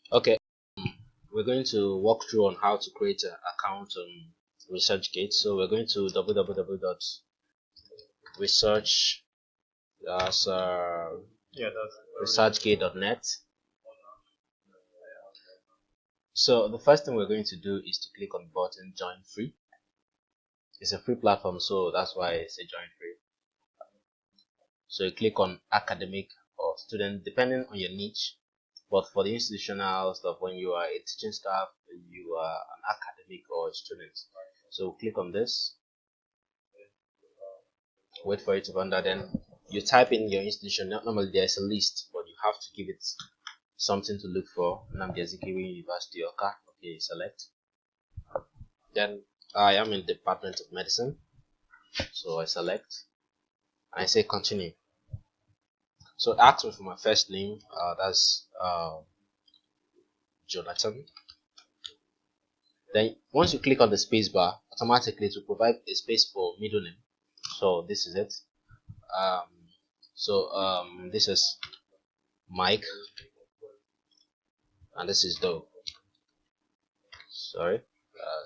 Okay, we're going to walk through on how to create an account on ResearchGate. So we're going to www.research that's researchgate.net. So the first thing we're going to do is to click on the button join free. It's a free platform, so that's why I say join free. So you click on academic or student depending on your niche, but for the institutional stuff, when you are a teaching staff, you are an academic or a student. So click on this, wait for it to render, then you type in your institution. Normally there's a list, but you have to give it something to look for. Nnamdi Azikiwe University Oka. Okay, select. Then I am in the Department of Medicine, so I select and I say continue. So it asks me for my first name, that's Jonathan. Then once you click on the space bar, automatically it will provide a space for middle name. So this is it. This is Mike, and this is Doe. Sorry,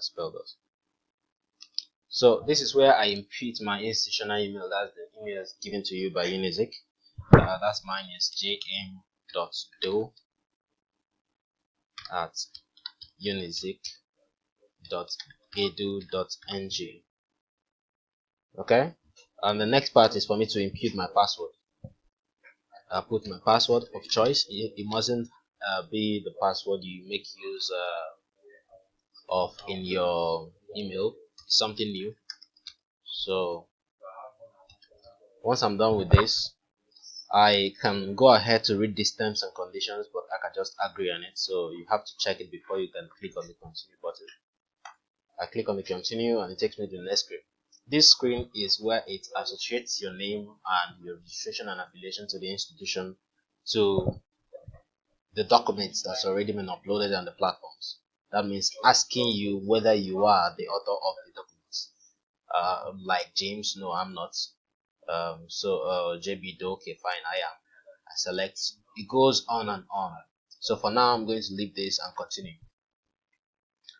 spell those. So this is where I input my institutional email. That's the email given to you by Unizik. That's mine is jm.doe@unizik.edu.ng. Okay, and the next part is for me to input my password. I put my password of choice. It mustn't be the password you make use of in your email. It's something new. So once I'm done with this, I can go ahead to read these terms and conditions, but I can just agree on it. So you have to check it before you can click on the continue button. I click on the continue and it takes me to the next screen. This screen is where it associates your name and your registration and affiliation to the institution to the documents that's already been uploaded on the platforms. That means asking you whether you are the author of the documents. Like James, no, I'm not. JB Doe, okay, fine, I am. I select. It goes on and on. So for now, I'm going to leave this and continue.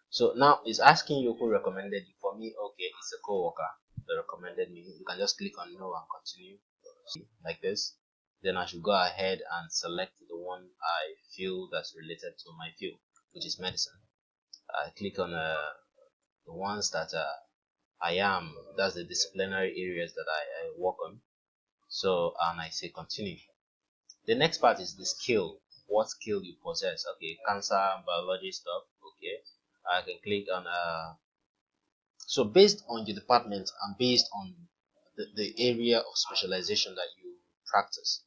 So now it's asking you who recommended you. For me, okay, it's a co-worker that recommended me. You can just click on no and continue like this. Then I should go ahead and select the one I feel that's related to my field, which is medicine. I click on the ones that I am, that's the disciplinary areas that I work on. So, and I say continue. The next part is the skill, what skill you possess. Okay, cancer, biology stuff. Okay, I can click on so based on the department and based on the area of specialization that you practice,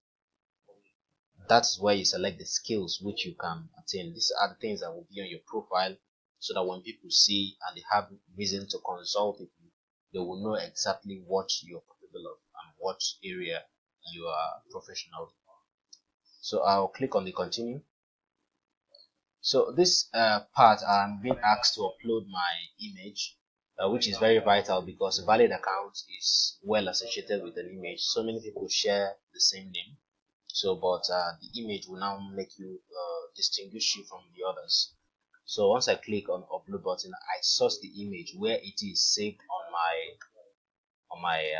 that's where you select the skills which you can attain. These are the things that will be on your profile, so that when people see and they have reason to consult with you, they will know exactly what you're capable of and what area you are professional in. So I'll click on the continue. So this part, I'm being asked to upload my image, which is very vital because a valid account is well associated with an image. So many people share the same name. So, but the image will now make you distinguish you from the others. So once I click on upload button, I source the image where it is saved on my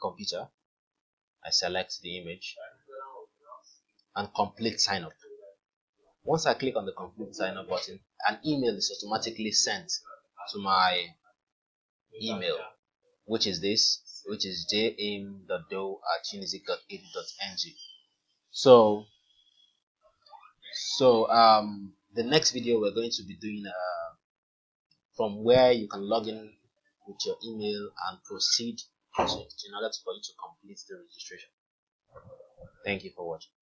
computer. I select the image and complete sign up. Once I click on the complete sign up button, an email is automatically sent to my email, which is jam.doe@unizik.edu.ng. So the next video we're going to be doing from where you can log in with your email and proceed in order for you to complete the registration. Thank you for watching.